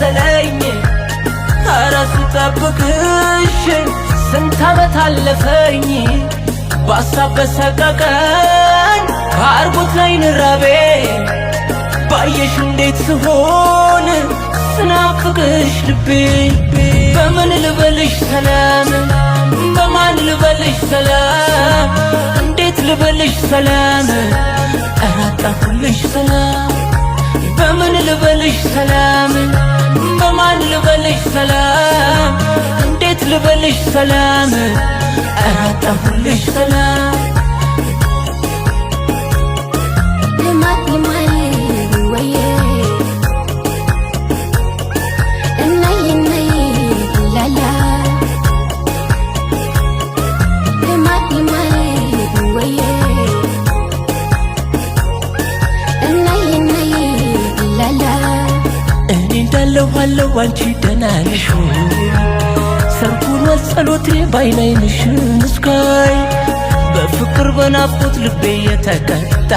መሰለኝ አራስ ጠብቅሽ ስንት ዓመት አለፈኝ ባሳብ በሰቀቀን ካርጉት ላይ ንራቤ ባየሽ እንዴት ስሆን ስናፍቅሽ ልቤ በምን ልበልሽ ሰላም በማን ልበልሽ ሰላም እንዴት ልበልሽ ሰላም አጣሁልሽ ሰላም በምን ልበልሽ ሰላም በማን ልበልሽ ሰላም እንዴት ልበልሽ ሰላም አጣሁልሽ ሰላም ልማት ልማይ ወዬ እናይ እናይ ላላ ልማት ልማይ ወዬ እናይ እናይ ላላ እኔ እንዳለሁ አለሁ አንቺ ደህና ነሽ ሰርጉን ወጸሎቴ ባይነይንሽ ምስካይ በፍቅር በናፍቆት ልቤ የተቀጣ